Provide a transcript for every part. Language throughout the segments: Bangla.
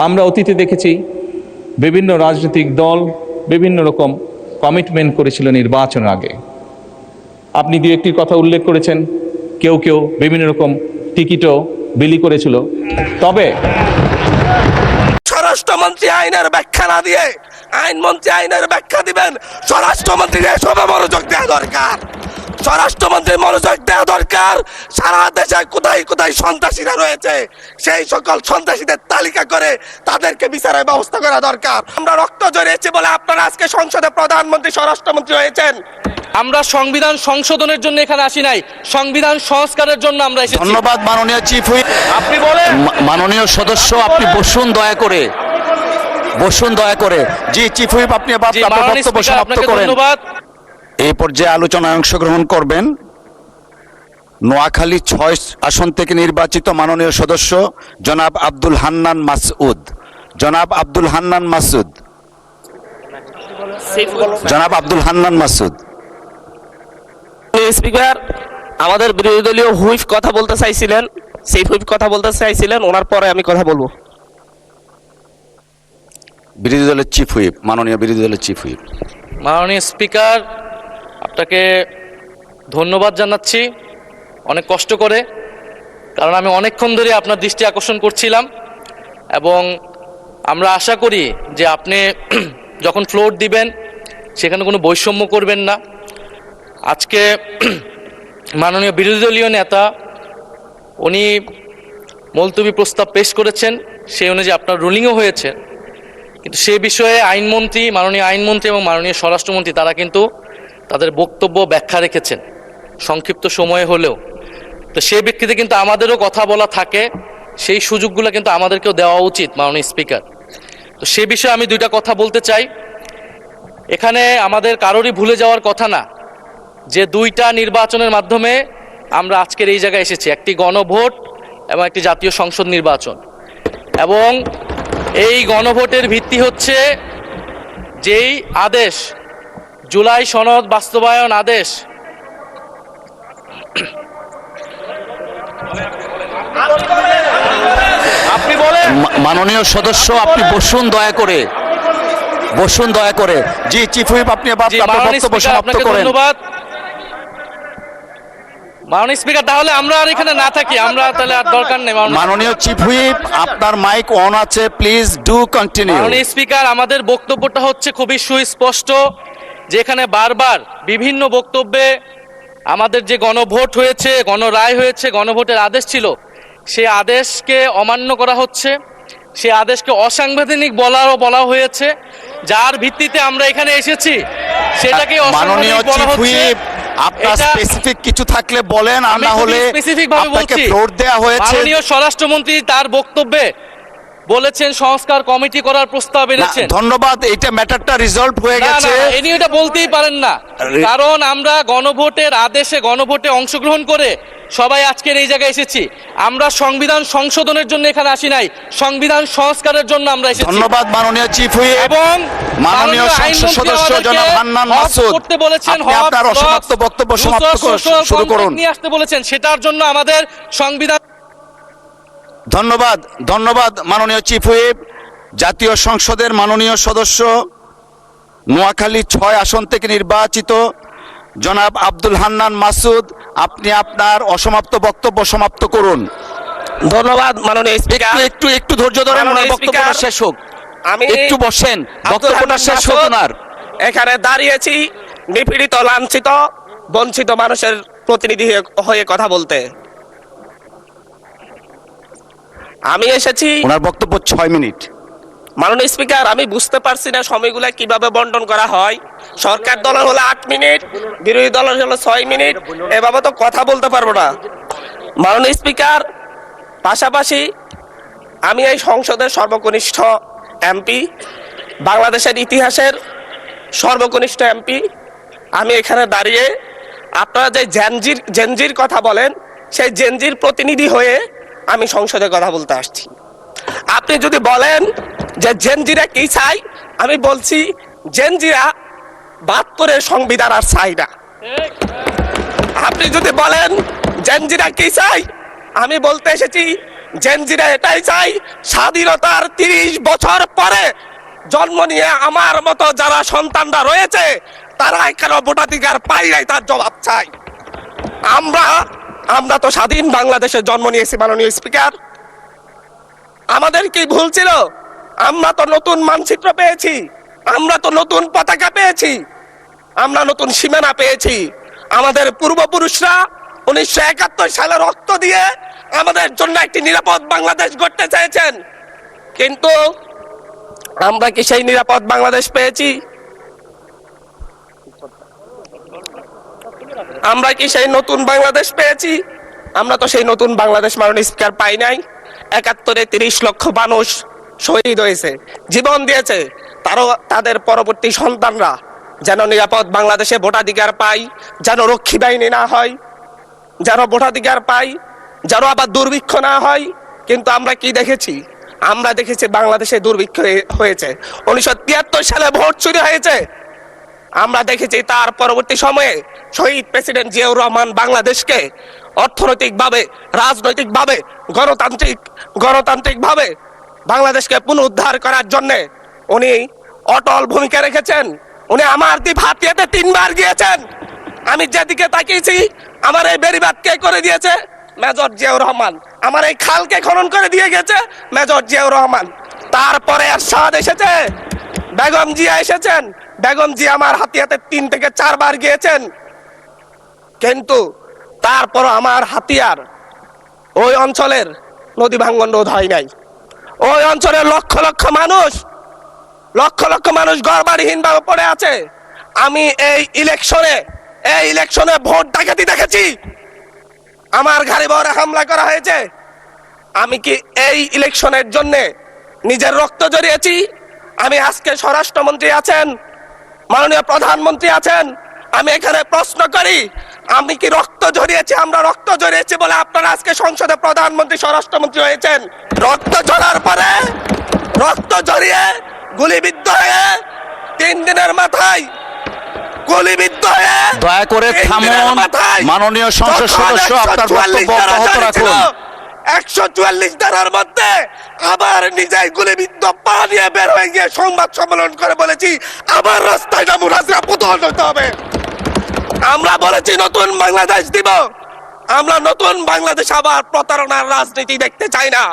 আমরা অতীতে দেখেছি বিভিন্ন রাজনৈতিক দল বিভিন্ন রকম কমিটমেন্ট করেছিল নির্বাচনের আগে। আপনি দু একটি কথা উল্লেখ করেছেন, কেউ কেউ বিভিন্ন রকম টিকিটও বিলি করেছিল। তবে স্বরাষ্ট্রমন্ত্রী আইনের ব্যাখ্যা না দিয়ে আইনমন্ত্রী আইনের ব্যাখ্যা দিবেন। স্বরাষ্ট্রমন্ত্রীর এসবে মনোযোগ দেওয়া দরকার। স্বরাষ্ট্রমন্ত্রীর মনোযোগ দেওয়া দরকার। সারা দেশে কোথায় কোথায় সন্ত্রাসীরা রয়েছে সেই সকল সন্ত্রাসীদের তালিকা করে তাদেরকে বিচারের ব্যবস্থা করা দরকার। আমরা রক্ত জড়িয়েছি বলে আপনারা আজকে সংসদে প্রধানমন্ত্রী স্বরাষ্ট্রমন্ত্রী হয়েছেন। আমরা সংবিধান সংশোধনের জন্য এখানে আসি নাই, সংবিধান সংস্কারের জন্য আমরা এসেছি। ধন্যবাদ মাননীয় চিফ হুইপ। আপনি বলেন মাননীয় সদস্য, আপনি বসুন দয়া করে, বসুন দয়া করে। জি চিফ হুইপ, আপনি আপনার বক্তব্য সমাপ্ত করেন। ধন্যবাদ। এই পর্যায়ে আলোচনায় অংশগ্রহণ করবেন নোয়াখালী ৬ আসন থেকে নির্বাচিত মাননীয় সদস্য জনাব আব্দুল হান্নান মাসউদ। জনাব আব্দুল হান্নান মাসউদ, জনাব আব্দুল হান্নান মাসউদ। স্পিকার, আমাদের বিরোধী দলীয় হুইপ কথা বলতে চাইছিলেন, সেই হুইপ কথা বলতে চাইছিলেন, ওনার পরে আমি কথা বলবো। বিরোধী দলের চিফ হুইপ, মাননীয় বিরোধী দলের চিফ হুইপ। মাননীয় স্পিকার, আপনাকে ধন্যবাদ জানাচ্ছি অনেক কষ্ট করে, কারণ আমি অনেকক্ষণ ধরে আপনার দৃষ্টি আকর্ষণ করছিলাম এবং আমরা আশা করি যে আপনি যখন ফ্লোর দিবেন সেখানে কোনো বৈষম্য করবেন না। আজকে মাননীয় বিরোধী দলীয় নেতা উনি মুলতবি প্রস্তাব পেশ করেছেন, সেই অনুযায়ী আপনার রুলিংও হয়েছে, কিন্তু সে বিষয়ে আইনমন্ত্রী, মাননীয় আইনমন্ত্রী এবং মাননীয় স্বরাষ্ট্রমন্ত্রী তারা কিন্তু তাদের বক্তব্য ব্যাখ্যা রেখেছেন সংক্ষিপ্ত সময়ে হলেও। তো সেই ব্যক্তিতে কিন্তু আমাদেরও কথা বলা থাকে, সেই সুযোগগুলো কিন্তু আমাদেরকেও দেওয়া উচিত মাননীয় স্পিকার। তো সে বিষয়ে আমি দুইটা কথা বলতে চাই। এখানে আমাদের কারোরই ভুলে যাওয়ার কথা না যে দুইটা নির্বাচনের মাধ্যমে আমরা আজকের এই জায়গায় এসেছি, একটি গণভোট এবং একটি জাতীয় সংসদ নির্বাচন। এবং এই গণভোটের ভিত্তি হচ্ছে যেই আদেশ, জুলাই সনদ বাস্তবায়ন আদেশ, আপনি বলেন। মাননীয় সদস্য, আপনি বসুন দয়া করে, বসুন দয়া করে। জি চিফ হুইপ, আপনি আপনার বক্তব্য সমাপ্ত করেন। ধন্যবাদ মাননীয় স্পিকার। তাহলে আমরা আর এখানে না থাকি, আমরা তাহলে আর দরকার নেই। মাননীয় চিফ হুইপ, আপনার মাইক অন আছে, প্লিজ ডু কন্টিনিউ। মাননীয় স্পিকার, আমাদের বক্তব্যটা হচ্ছে খুবই সুস্পষ্ট, যেখানে বারবার বিভিন্ন বক্তব্যে আমাদের যে গণভোট হয়েছে, গণরায় হয়েছে, গণভোটের আদেশ ছিল, সেই আদেশকে অমান্য করা হচ্ছে, সেই আদেশকে অসাংবিধানিক বলা হয়েছে, যার ভিত্তিতে আমরা এখানে এসেছি সেটাকে মাননীয় অসাংবিধানিক বলা চিফ হচ্ছে। হুইপ, আপনার স্পেসিফিক কিছু থাকলে বলেন, আর না হলে স্পেসিফিক ভাবে আপনাকে বলছি। ফ্লোর দেয়া হয়েছে। মাননীয় স্বরাষ্ট্রমন্ত্রী তার বক্তব্যে বলেছেন সংস্কার কমিটি করার প্রস্তাব এনেছেন। ধন্যবাদ, এইটা ম্যাটারটা রিজলভ হয়ে গেছে। এনি এটা বলতেই পারেন না, কারণ আমরা গণভোটের আদেশে গণভোটে অংশগ্রহণ করে সবাই আজকের এই জায়গায় এসেছি। আমরা সংবিধান সংশোধনের জন্য এখানে আসি নাই, সংবিধান সংস্কারের জন্য আমরা এসেছি। ধন্যবাদ মাননীয় চিফ হুইপ এবং মাননীয় সংসদ সদস্য জনাব হান্নান মাসুদ, করতে বলেছেন, আপনি আপনার অসমাপ্ত বক্তব্য সমাপ্ত শুরু করুন। নিয়ে আসতে বলেছেন, সেটার জন্য আমাদের সংবিধান। ধন্যবাদ, ধন্যবাদ মাননীয় চিফ হুইপ। জাতীয় সংসদের মাননীয় সদস্য নোয়াখালী ৬ আসন থেকে নির্বাচিত জনাব আব্দুল হান্নান মাসুদ, আপনি আপনার অসমাপ্ত বক্তব্য সমাপ্ত করুন। ধন্যবাদ মাননীয় স্পিকার। একটু একটু ধৈর্য ধরেন, ওনার বক্তব্যটা শেষ হোক। আমি একটু বসেন, বক্তব্যটা শেষ হোক ওনার। এখানে দাঁড়িয়েছি নিপীড়িত, লাঞ্ছিত, বঞ্চিত মানুষের প্রতিনিধি হয়ে কথা বলতে। আমি এসেছি। ওনার বক্তব্য ৬ মিনিট। মাননীয় স্পিকার, আমি বুঝতে পারছি না সময়গুলো কিভাবে বন্টন করা হয়। সরকার দলের হলো 8 মিনিট, বিরোধী দলের হলো 6 মিনিট, এভাবে তো কথা বলতে পারবো না। মাননীয় স্পিকার, পাশাপাশি আমি এই সংসদের সর্বকনিষ্ঠ এমপি, বাংলাদেশের ইতিহাসের সর্বকনিষ্ঠ এমপি। আমি এখানে দাঁড়িয়ে আপনারা যে জেনজির কথা বলেন, সেই জেনজির প্রতিনিধি হয়ে আমি সংসদে কথা বলতে আসছি। আপনি যদি বলেন যে জেনজিরা কি চাই, আমি বলছি জেনজিরা ৭২-এর সংবিধান আর চাই না। আপনি যদি বলেন জেনজিরা কি চাই, আমি বলতে এসেছি জেনজিরা এটাই চাই, স্বাধীনতার 30 বছর পরে জন্ম নিয়ে আমার মতো যারা সন্তানরা রয়েছে তারা কেন ভোটাধিকার পাই নাই তার জবাব চাই। আমরা তো স্বাধীন বাংলাদেশে জন্ম নিয়েছি মাননীয় স্পিকার। আমাদের কি ভুল ছিল? আমরা তো নতুন মানচিত্র পেয়েছি, আমরা তো নতুন পতাকা পেয়েছি, আমরা নতুন সীমানা পেয়েছি। আমাদের পূর্বপুরুষরা 1971 সালে রক্ত দিয়ে আমাদের জন্য একটি নিরাপদ বাংলাদেশ গড়তে চেয়েছেন, কিন্তু আমরা কি সেই নিরাপদ বাংলাদেশ পেয়েছি? আমরা কি সেই নতুন বাংলাদেশ পেয়েছি? আমরা তো সেই নতুন বাংলাদেশ মাননীয় স্পিকার পাই নাই। 71-এ 30 লক্ষ মানুষ শহীদ হয়েছে, জীবন দিয়েছে, তাদের পরবর্তী সন্তানরা যেন নিরাপদ বাংলাদেশে ভোটাধিকার পায়, যেন রক্ষী বাহিনী না হয়, যেন ভোটাধিকার পায়, যেন আবার দুর্ভিক্ষ না হয়। কিন্তু আমরা কি দেখেছি? আমরা দেখেছি বাংলাদেশে দুর্ভিক্ষ হয়েছে, 1973 সালে ভোট চুরি হয়েছে। আমরা দেখেছি তার পরবর্তী সময়ে শহীদ প্রেসিডেন্ট জিয়াউর রহমান বাংলাদেশকে অর্থনৈতিকভাবে, রাজনৈতিকভাবে, গণতান্ত্রিকভাবে বাংলাদেশকে পুনরুদ্ধার করার জন্য উনি অটল ভূমিকা রেখেছেন। উনি আমার দ্বীপ হাতিয়াতে 3 বার গিয়েছেন। আমি যেদিকে তাকিয়েছি, আমার এই বেড়িবাঁধ কে করে দিয়েছে? মেজর জিয়াউর রহমান। আমার এই খালকে খনন করে দিয়ে গেছে মেজর জিয়াউর রহমান। তারপরে এরশাদ এসেছে, বেগম জিয়া এসেছেন। বেগম জিয়া আমার হাতিয়াতে 3 থেকে 4 বার গিয়েছেন, কিন্তু তারপর আমার হাতিয়ার ওই অঞ্চলের নদী ভাঙ্গন রোধ হয় নাই। ওই অঞ্চলের লক্ষ লক্ষ মানুষ ঘরবাড়িহীন ভাবে পড়ে আছে। আমি এই ইলেকশনে ভোট ডাকাতি দেখেছি, আমার গাড়ি বহরে হামলা করা হয়েছে। আমি কি এই ইলেকশনের জন্য নিজের রক্ত জড়িয়েছি? আমি আজকে স্বরাষ্ট্রমন্ত্রী আছেন, মাননীয় প্রধানমন্ত্রী আছেন, আমি এখানে প্রশ্ন করি, আমি কি রক্ত জড়িয়েছি? আমরা রক্ত জড়িয়েছি বলে আপনারা আজকে সংসদে প্রধানমন্ত্রী, স্বরাষ্ট্রমন্ত্রী হয়েছেন। রক্ত ঝরার পরে, রক্ত জড়িয়ে গুলিবিদ্ধ হয়ে 3 দিনের মাথায় গুলিবিদ্ধ হয়ে, দয়া করে থামুন মাননীয় সংসদ সদস্য, আপনার বক্তব্য অব্যাহত রাখুন। 144 ধারার মধ্যে আবার নিজেই গুলিবিদ্ধ পা নিয়ে বের হয়ে গিয়ে সংবাদ সম্মেলন করে বলেছি আবার রাস্তায় নামুন, হাসিনা পতন হতে হবে। আমরা বলেছি নতুন বাংলাদেশ দিব। আমরা নতুন বাংলাদেশ আবার প্রতারণার রাজনীতি দেখতে চাই না,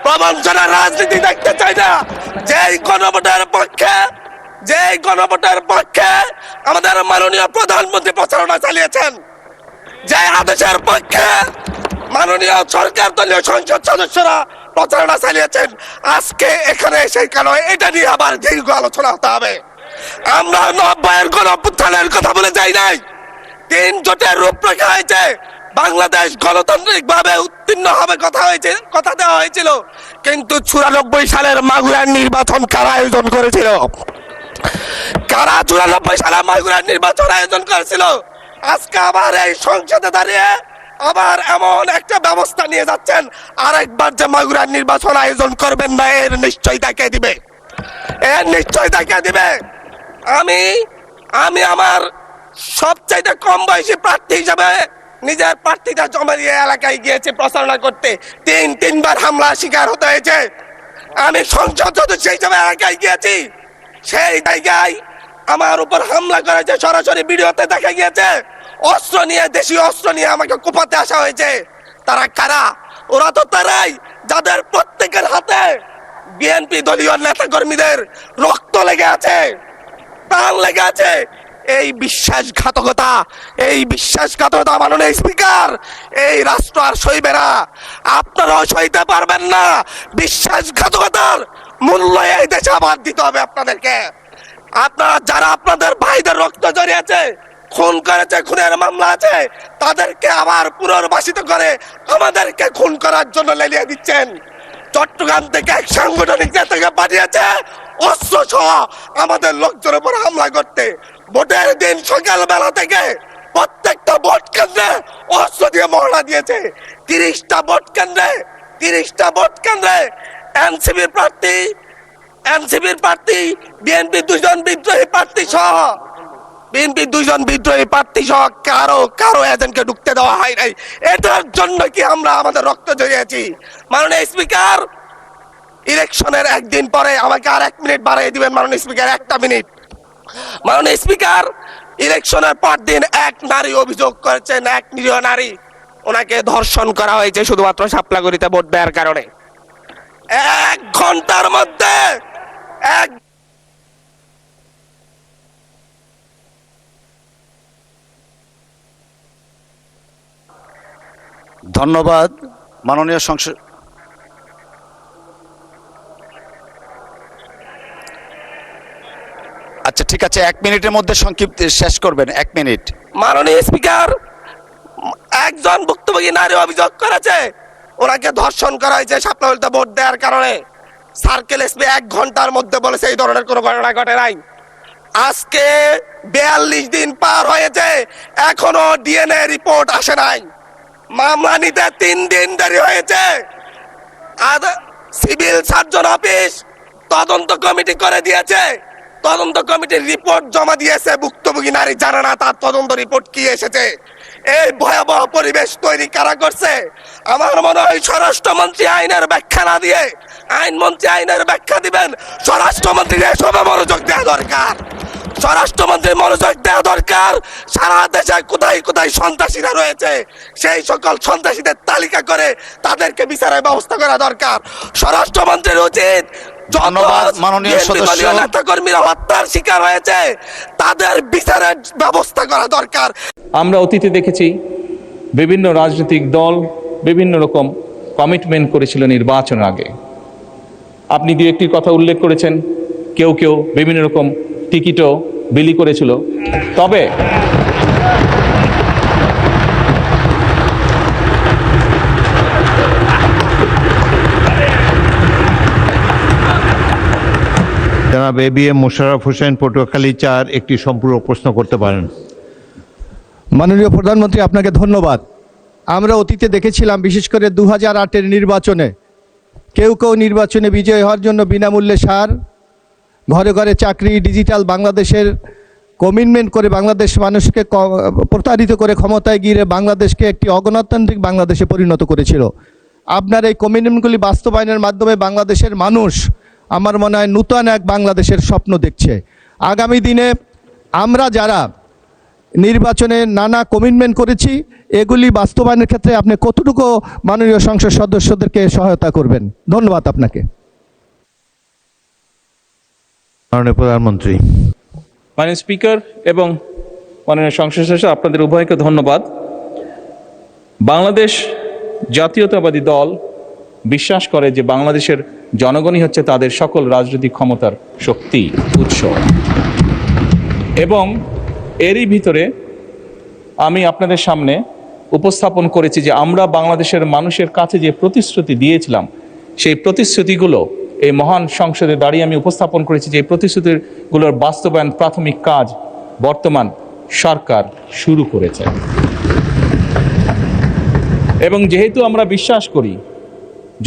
প্রবঞ্চনার রাজনীতি দেখতে চাই না। যেই গণভোটের পক্ষে আমাদের মাননীয় প্রধানমন্ত্রী প্রচারণা চালিয়েছেন, যে আদেশের পক্ষে মাননীয় সরকার দলীয় সংসদ সদস্যরা প্রচারণা চালিয়েছেন, আজকে এখানে সেই কেন এটা নিয়ে আবার দীর্ঘ আলোচনা হতে হবে? আমরা 90-এর গণঅভ্যুত্থানের কথা বলে যাই নাই। 3 জোটের রূপরেখা হয়েছে, বাংলাদেশ গণতান্ত্রিক ভাবে উত্তীর্ণ হবে কথা দেওয়া হয়েছিল, কিন্তু 94 সালের মাগুরার নির্বাচন কারা আয়োজন করেছিল? কারা 94 সালে মাগুরার নির্বাচন আয়োজন করেছিল? আজকে আবার এই সংসদে দাঁড়িয়ে আবার এমন একটা ব্যবস্থা নিয়ে যাচ্ছেন, আরেকবার যে মাগুরার নির্বাচন আয়োজন করবেন না, এর নিশ্চয়তা কে দিবে? এর নিশ্চয়তা কে দিবে? আমি আমার সবচাইতে কম বয়সী প্রার্থী হিসাবে নিজের প্রার্থীটা জমা দিয়ে এলাকায় গিয়েছে প্রচারণা করতে, 3 বার হামলা শিকার হতে হয়েছে। আমি সংসদ সদস্য হিসাবে এলাকায় গিয়েছি, সেই জায়গায় আমার উপর হামলা করেছে, সরাসরি ভিডিওতে দেখা গিয়েছে। অস্ত্র নিয়ে, দেশীয় অস্ত্র নিয়ে আমাকে কোপাতে আসা হয়েছে। তারা কারা? ওরা তো তারাই যাদের প্রত্যেকের হাতে বিএনপি দলীয় নেতা কর্মীদের রক্ত লেগে আছে, প্রাণ লেগে আছে। এই বিশ্বাসঘাতকতা মাননীয় স্পিকার, এই রাষ্ট্র আর সইবে না, আপনারাও সইতে পারবেন না। বিশ্বাসঘাতকতার মূল্য এই দেশে আবার দিতে হবে আপনাদেরকে। আপনারা যারা আপনাদের ভাইদের রক্ত জড়িয়েছে, খুন করেছে, খুনের মামলা আছে, তাদেরকে আবার পুনর্বাসিত করে আমাদেরকে খুন করার জন্য লেলিয়ে দিচ্ছেন। চট্টগ্রাম থেকে এক সাংগঠনিক নেতাকে পাঠিয়েছে অস্ত্র সহ আমাদের লোকজনের উপর হামলা করতে। ভোটের দিন সকালবেলা থেকে প্রত্যেকটা ভোট কেন্দ্রে অস্ত্র দিয়ে মহড়া দিয়েছে। 30টা ভোট কেন্দ্রে এনসিপির প্রার্থী, বিএনপি 2 জন বিদ্রোহী প্রার্থী সহ বিএনপি 2 জন বিদ্রোহী প্রার্থী সহ কারো এজেন্টকে ঢুকতে দেওয়া হয় নাই। এটার জন্য কি আমরা আমাদের রক্ত ঝরিয়েছি? মাননীয় স্পিকার, ইলেকশনের একদিন পরে আমাকে আর 1 মিনিট বাড়িয়ে দিবেন মাননীয় স্পিকার, 1টা মিনিট। মাননীয় স্পিকার, ইলেকশনের পর দিন এক নারী অভিযোগ করেছেন, এক নিরীহ নারী, ওনাকে ধর্ষণ করা হয়েছে শুধুমাত্র শাপলাগুড়িতে ভোট দেওয়ার কারণে। 1 ঘন্টার মধ্যে এক ধন্যবাদ মাননীয় সংসদ। আচ্ছা ঠিক আছে, 1 মিনিটের মধ্যে সংক্ষিপ্ত শেষ করবেন, 1 মিনিট। মাননীয় স্পিকার, একজন ভুক্তভোগী নারী অভিযোগ করেছে ওনাকে ধর্ষণ করা হয়েছে শাপলাগুড়িতে ভোট দেওয়ার কারণে। সার্কেল এসপি 1 ঘন্টার মধ্যে বলেছে এই ধরনের কোনো ঘটনা ঘটে নাই। আজকে 42 দিন পার হয়েছে, এখনো ডিএনএ রিপোর্ট আসে নাই। মামলা নিতে 3 দিন দেরি হয়েছে। সিভিল সার্জন অফিস তদন্ত কমিটি করে দিয়েছে, তদন্ত কমিটির রিপোর্ট জমা দিয়েছে, ভুক্তভোগী নারী জানে না তার তদন্ত রিপোর্ট কি এসেছে। এই ভয়াবহ পরিবেশ তৈরি কারা করছে? আমার মনে হয় স্বরাষ্ট্রমন্ত্রী আইনের ব্যাখ্যা না দিয়ে, আইনমন্ত্রী আইনের ব্যাখ্যা দিবেন, স্বরাষ্ট্রমন্ত্রীর এসবে মনোযোগ দেওয়া দরকার। স্বরাষ্ট্রমন্ত্রীর মনোযোগ দেওয়া দরকার। সারা দেশে কোথায় কোথায় সন্ত্রাসীরা রয়েছে সেই সকল সন্ত্রাসীদের তালিকা করে তাদেরকে বিচারের ব্যবস্থা করা দরকার। স্বরাষ্ট্রমন্ত্রীর উচিত ধন্যবাদ মাননীয় সদস্য। নেতাকর্মীরা হত্যার শিকার হয়েছে তাদের বিচারের ব্যবস্থা করা দরকার। আমরা অতীতে দেখেছি বিভিন্ন রাজনৈতিক দল বিভিন্ন রকম কমিটমেন্ট করেছিল নির্বাচনের আগে। আপনি দু একটি কথা উল্লেখ করেছেন, কেউ কেউ বিভিন্ন রকম টিকিটও বিলি করেছিল। তবে জনাব ABM মোশাররফ হোসেন, পটুয়াখালী 4, একটি সম্পূরক প্রশ্ন করতে পারেন। মাননীয় প্রধানমন্ত্রী, আপনাকে ধন্যবাদ। আমরা অতীতে দেখেছিলাম, বিশেষ করে 2008-এর নির্বাচনে কেউ কেউ নির্বাচনে বিজয় হওয়ার জন্য বিনামূল্যে সার, ঘরে ঘরে চাকরি, ডিজিটাল বাংলাদেশের কমিটমেন্ট করে বাংলাদেশ মানুষকে প্রতারিত করে ক্ষমতায় গিয়ে বাংলাদেশকে একটি অগণতান্ত্রিক বাংলাদেশে পরিণত করেছিল। আপনার এই কমিটমেন্টগুলি বাস্তবায়নের মাধ্যমে বাংলাদেশের মানুষ আমার মনে হয় নূতন এক বাংলাদেশের স্বপ্ন দেখছে। আগামী দিনে আমরা যারা নির্বাচনে নানা কমিটমেন্ট করেছি এগুলি বাস্তবায়নের ক্ষেত্রে আপনি কতটুকু মাননীয় সংসদ সদস্যদেরকে সহায়তা করবেন? ধন্যবাদ আপনাকে। মাননীয় প্রধানমন্ত্রী। মাননীয় স্পিকার এবং মাননীয় সংসদ সদস্য, আপনাদের উভয়কে ধন্যবাদ। বাংলাদেশ জাতীয়তাবাদী দল বিশ্বাস করে যে বাংলাদেশের জনগণই হচ্ছে তাদের সকল রাজনৈতিক ক্ষমতার শক্তি, উৎস। এবং এরই ভিতরে আমি আপনাদের সামনে উপস্থাপন করেছি যে আমরা বাংলাদেশের মানুষের কাছে যে প্রতিশ্রুতি দিয়েছিলাম সেই প্রতিশ্রুতিগুলো এই মহান সংসদে দাঁড়িয়ে আমি উপস্থাপন করেছি যে এই প্রতিশ্রুতিগুলোর বাস্তবায়ন প্রাথমিক কাজ বর্তমান সরকার শুরু করেছে। এবং যেহেতু আমরা বিশ্বাস করি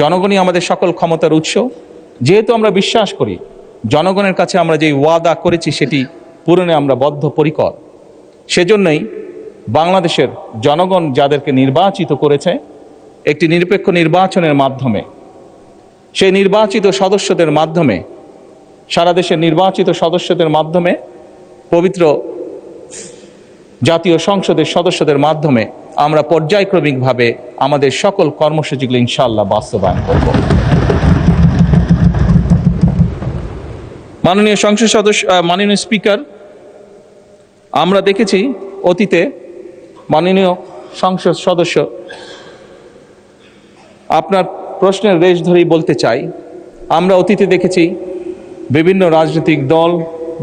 জনগণই আমাদের সকল ক্ষমতার উৎস, যেহেতু আমরা বিশ্বাস করি জনগণের কাছে আমরা যে ওয়াদা করেছি সেটি পূরণে আমরা বদ্ধপরিকর, সেজন্যই বাংলাদেশের জনগণ যাদেরকে নির্বাচিত করেছে একটি নিরপেক্ষ নির্বাচনের মাধ্যমে, সেই নির্বাচিত সদস্যদের মাধ্যমে, সারা দেশের নির্বাচিত সদস্যদের মাধ্যমে, পবিত্র জাতীয় সংসদের সদস্যদের মাধ্যমে আমরা পর্যায়ক্রমিকভাবে আমাদের সকল কর্মসূচিগুলো ইনশাআল্লাহ বাস্তবায়ন করব। মাননীয় সংসদ সদস্য, মাননীয় স্পিকার, আমরা দেখেছি অতীতে, মাননীয় সংসদ সদস্য আপনার প্রশ্নের রেশ ধরেই বলতে চাই, আমরা অতীতে দেখেছি বিভিন্ন রাজনৈতিক দল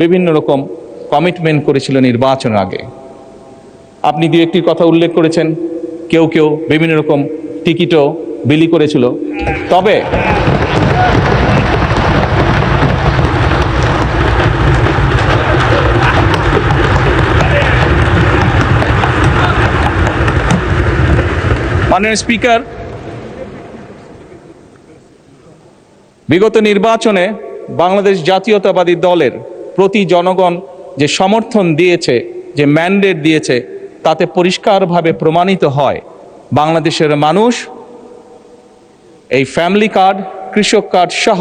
বিভিন্ন রকম কমিটমেন্ট করেছিল নির্বাচনের আগে। আপনি দু একটি কথা উল্লেখ করেছেন, কেউ কেউ বিভিন্ন রকম টিকিটও বিলি করেছিল। তবে মাননীয় স্পিকার, বিগত নির্বাচনে বাংলাদেশ জাতীয়তাবাদী দলের প্রতি জনগণ যে সমর্থন দিয়েছে, যে ম্যান্ডেট দিয়েছে, তাতে পরিষ্কারভাবে প্রমাণিত হয় বাংলাদেশের মানুষ এই ফ্যামিলি কার্ড, কৃষক কার্ড সহ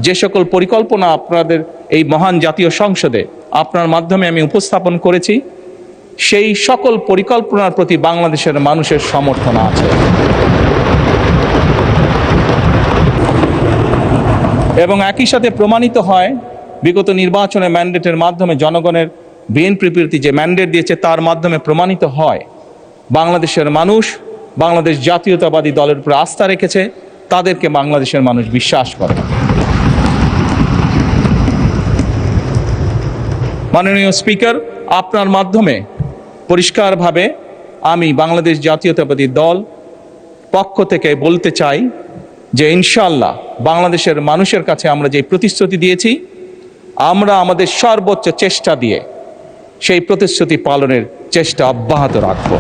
যে সকল পরিকল্পনা আপনাদের এই মহান জাতীয় সংসদে আপনার মাধ্যমে আমি উপস্থাপন করেছি, সেই সকল পরিকল্পনার প্রতি বাংলাদেশের মানুষের সমর্থন আছে। এবং একই সাথে প্রমাণিত হয় বিগত নির্বাচনে ম্যান্ডেটের মাধ্যমে জনগণের বিএনপি প্রতি যে ম্যান্ডেট দিয়েছে তার মাধ্যমে প্রমাণিত হয় বাংলাদেশের মানুষ বাংলাদেশ জাতীয়তাবাদী দলের উপর আস্থা রেখেছে, তাদেরকে বাংলাদেশের মানুষ বিশ্বাস করে। মাননীয় স্পিকার, আপনার মাধ্যমে পরিষ্কারভাবে আমি বাংলাদেশ জাতীয়তাবাদী দল পক্ষ থেকে বলতে চাই যে ইনশাআল্লাহ বাংলাদেশের মানুষের কাছে আমরা যে প্রতিশ্রুতি দিয়েছি, আমরা আমাদের সর্বোচ্চ চেষ্টা দিয়ে সেই প্রতিশ্রুতি পালনের চেষ্টা অব্যাহত রাখব।